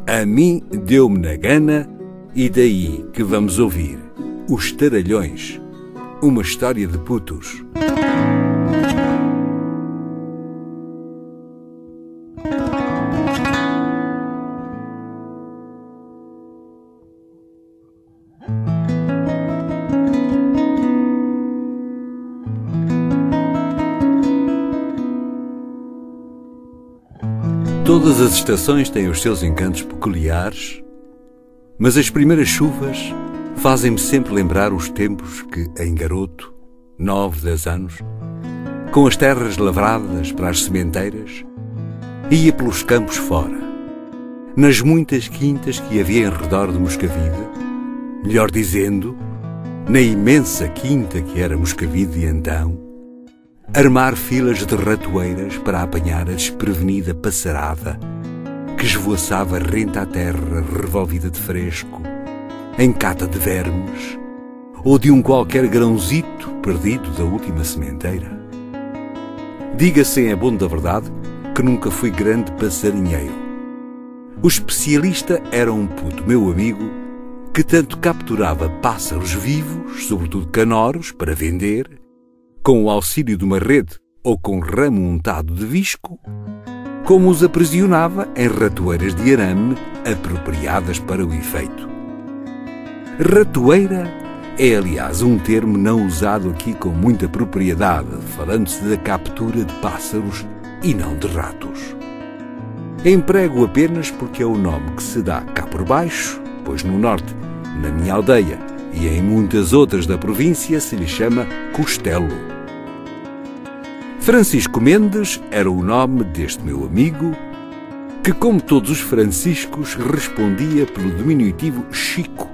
A mim deu-me na gana e daí que vamos ouvir Os Taralhões, uma história de putos. Todas as estações têm os seus encantos peculiares, mas as primeiras chuvas fazem-me sempre lembrar os tempos que, em garoto, 9, 10 anos, com as terras lavradas para as sementeiras, ia pelos campos fora, nas muitas quintas que havia em redor de Moscavide, melhor dizendo, na imensa quinta que era Moscavide então, armar filas de ratoeiras para apanhar a desprevenida passarada que esvoaçava rente à terra revolvida de fresco, em cata de vermes ou de um qualquer grãozito perdido da última sementeira. Diga-se em abono da verdade que nunca fui grande passarinheiro. O especialista era um puto meu amigo que tanto capturava pássaros vivos, sobretudo canoros, para vender, com o auxílio de uma rede ou com ramo untado de visco, como os aprisionava em ratoeiras de arame apropriadas para o efeito. Ratoeira é, aliás, um termo não usado aqui com muita propriedade, falando-se da captura de pássaros e não de ratos. Emprego apenas porque é o nome que se dá cá por baixo, pois no norte, na minha aldeia e em muitas outras da província se lhe chama Costelo. Francisco Mendes era o nome deste meu amigo, que, como todos os franciscos, respondia pelo diminutivo Chico,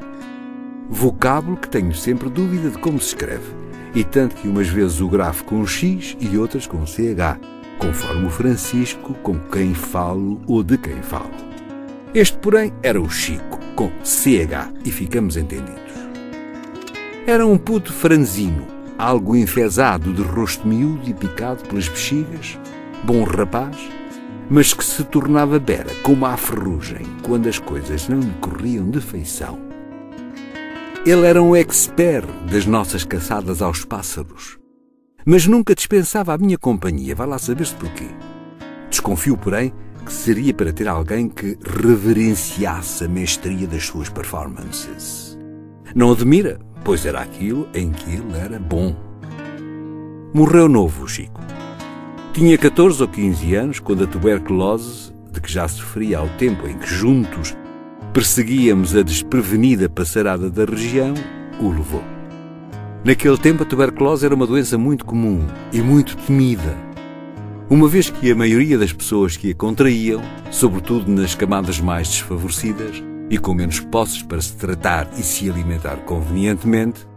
vocábulo que tenho sempre dúvida de como se escreve, e tanto que umas vezes o grafo com X e outras com CH, conforme o Francisco com quem falo ou de quem falo. Este, porém, era o Chico, com CH, e ficamos entendidos. Era um puto franzino, algo enfesado, de rosto miúdo e picado pelas bexigas, bom rapaz, mas que se tornava bera como a ferrugem quando as coisas não lhe corriam de feição. Ele era um expert das nossas caçadas aos pássaros, mas nunca dispensava a minha companhia, vai lá saber-se porquê. Desconfio, porém, que seria para ter alguém que reverenciasse a mestria das suas performances. Não admira, pois era aquilo em que ele era bom. Morreu novo o Chico. Tinha 14 ou 15 anos quando a tuberculose, de que já sofria ao tempo em que juntos perseguíamos a desprevenida passarada da região, o levou. Naquele tempo a tuberculose era uma doença muito comum e muito temida, uma vez que a maioria das pessoas que a contraíam, sobretudo nas camadas mais desfavorecidas, e com menos posses para se tratar e se alimentar convenientemente,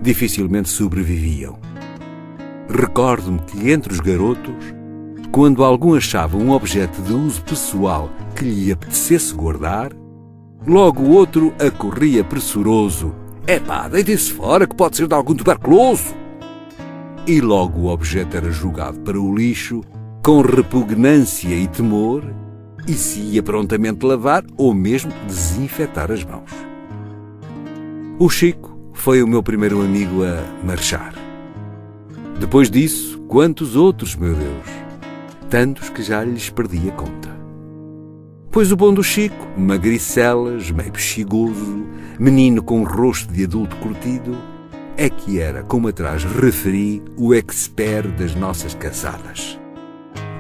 dificilmente sobreviviam. Recordo-me que entre os garotos, quando algum achava um objeto de uso pessoal que lhe apetecesse guardar, logo o outro acorria pressuroso: "Epá, deite-se fora que pode ser de algum tuberculoso!" E logo o objeto era jogado para o lixo com repugnância e temor, e se ia prontamente lavar ou mesmo desinfetar as mãos. O Chico foi o meu primeiro amigo a marchar. Depois disso, quantos outros, meu Deus? Tantos que já lhes perdi a conta. Pois o bom do Chico, magricelas, meio bexigoso, menino com rosto de adulto curtido, é que era, como atrás referi, o expert das nossas caçadas.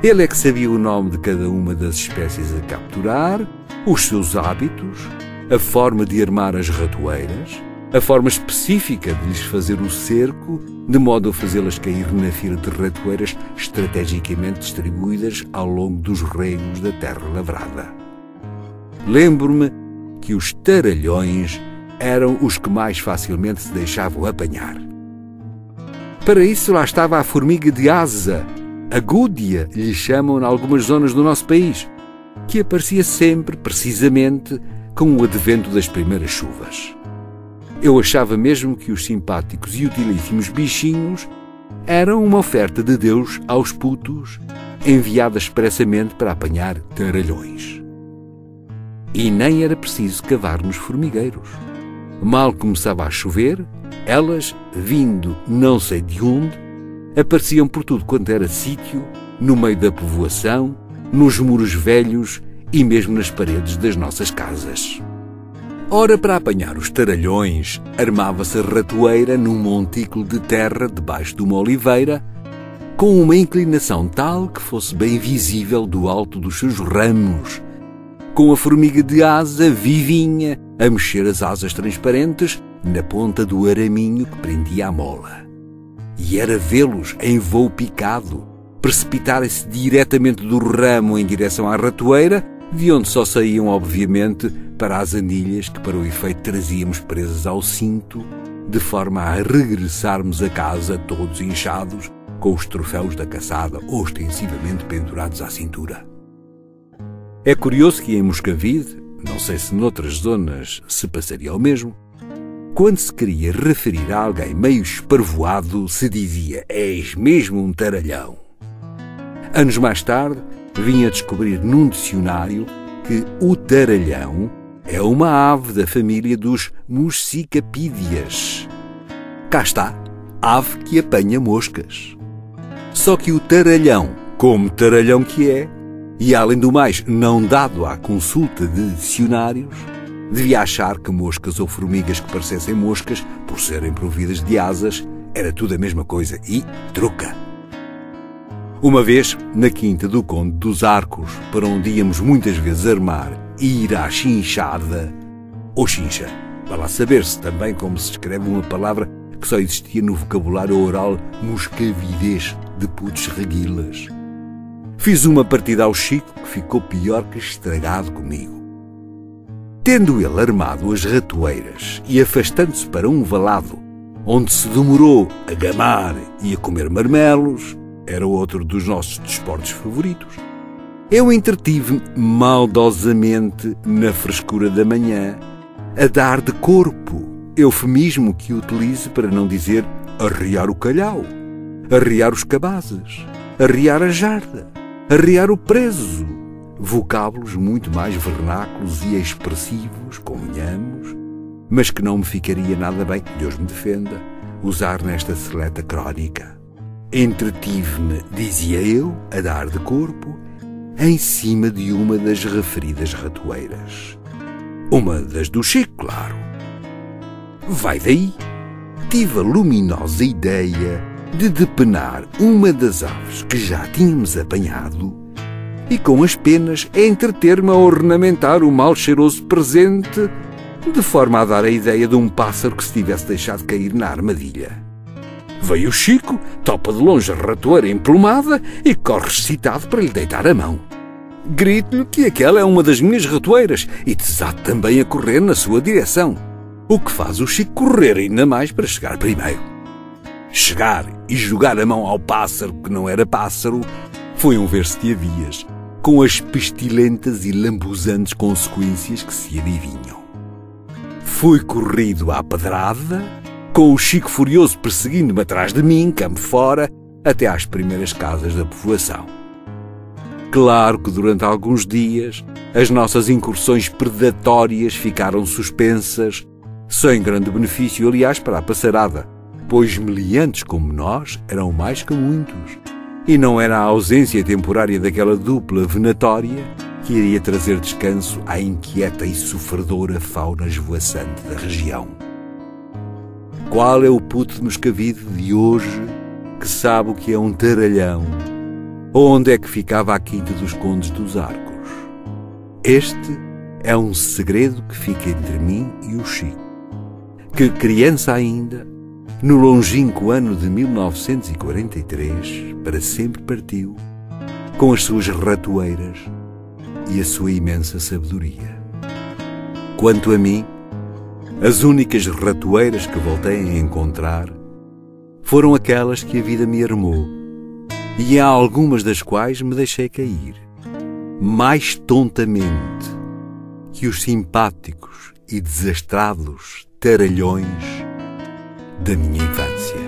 Ele é que sabia o nome de cada uma das espécies a capturar, os seus hábitos, a forma de armar as ratoeiras, a forma específica de lhes fazer o cerco, de modo a fazê-las cair na fila de ratoeiras estrategicamente distribuídas ao longo dos regos da terra lavrada. Lembro-me que os taralhões eram os que mais facilmente se deixavam apanhar. Para isso lá estava a formiga de asa, a gúdia, lhe chamam em algumas zonas do nosso país, que aparecia sempre, precisamente, com o advento das primeiras chuvas. Eu achava mesmo que os simpáticos e utilíssimos bichinhos eram uma oferta de Deus aos putos, enviada expressamente para apanhar taralhões. E nem era preciso cavar nos formigueiros. Mal começava a chover, elas, vindo não sei de onde, apareciam por tudo quanto era sítio, no meio da povoação, nos muros velhos e mesmo nas paredes das nossas casas. Ora, para apanhar os taralhões, armava-se a ratoeira num montículo de terra debaixo de uma oliveira, com uma inclinação tal que fosse bem visível do alto dos seus ramos, com a formiga de asa vivinha a mexer as asas transparentes na ponta do araminho que prendia a mola. E era vê-los em voo picado, precipitarem-se diretamente do ramo em direção à ratoeira, de onde só saíam, obviamente, para as anilhas que para o efeito trazíamos presas ao cinto, de forma a regressarmos a casa todos inchados, com os troféus da caçada ostensivamente pendurados à cintura. É curioso que em Moscavide, não sei se noutras zonas se passaria o mesmo, quando se queria referir a alguém meio esparvoado, se dizia: "És mesmo um taralhão". Anos mais tarde, vim a descobrir num dicionário que o taralhão é uma ave da família dos muscicapídeas. Cá está, ave que apanha moscas. Só que o taralhão, como taralhão que é, e além do mais não dado à consulta de dicionários, devia achar que moscas ou formigas que parecessem moscas, por serem providas de asas, era tudo a mesma coisa e truca. Uma vez, na quinta do Conde dos Arcos, para onde íamos muitas vezes armar e ir à chinchada, ou chincha, vai lá saber-se também como se escreve uma palavra que só existia no vocabulário oral moscavidês de putos reguilas. Fiz uma partida ao Chico que ficou pior que estragado comigo. Tendo ele armado as ratoeiras e afastando-se para um valado, onde se demorou a gamar e a comer marmelos, era outro dos nossos desportos favoritos, eu entretive-me maldosamente na frescura da manhã a dar de corpo, eufemismo que utilizo para não dizer arriar o calhau, arriar os cabazes, arriar a jarda, arriar o preso, vocábulos muito mais vernáculos e expressivos, convenhamos, mas que não me ficaria nada bem, Deus me defenda, usar nesta seleta crónica. Entretive-me, dizia eu, a dar de corpo, em cima de uma das referidas ratoeiras. Uma das do Chico, claro. Vai daí. Tive a luminosa ideia de depenar uma das aves que já tínhamos apanhado e com as penas entreter-me a ornamentar o mal cheiroso presente, de forma a dar a ideia de um pássaro que se tivesse deixado cair na armadilha. Veio o Chico, topa de longe a ratoeira emplumada e corre excitado para lhe deitar a mão. Grito-lhe que aquela é uma das minhas ratoeiras e desato também a correr na sua direção, o que faz o Chico correr ainda mais para chegar primeiro. Chegar e jogar a mão ao pássaro que não era pássaro foi um ver-se-te-avias, com as pestilentas e lambuzantes consequências que se adivinham. Fui corrido à pedrada, com o Chico furioso perseguindo-me atrás de mim, campo fora, até às primeiras casas da povoação. Claro que durante alguns dias as nossas incursões predatórias ficaram suspensas, sem grande benefício, aliás, para a passarada, pois meliantes como nós eram mais que muitos, e não era a ausência temporária daquela dupla venatória que iria trazer descanso à inquieta e sofredora fauna esvoaçante da região. Qual é o puto de Moscavide de hoje que sabe o que é um taralhão? Ou onde é que ficava a quinta dos Condes dos Arcos? Este é um segredo que fica entre mim e o Chico, que, criança ainda, no longínquo ano de 1943, para sempre partiu, com as suas ratoeiras e a sua imensa sabedoria. Quanto a mim, as únicas ratoeiras que voltei a encontrar foram aquelas que a vida me armou, e há algumas das quais me deixei cair, mais tontamente que os simpáticos e desastrados taralhões da minha infância.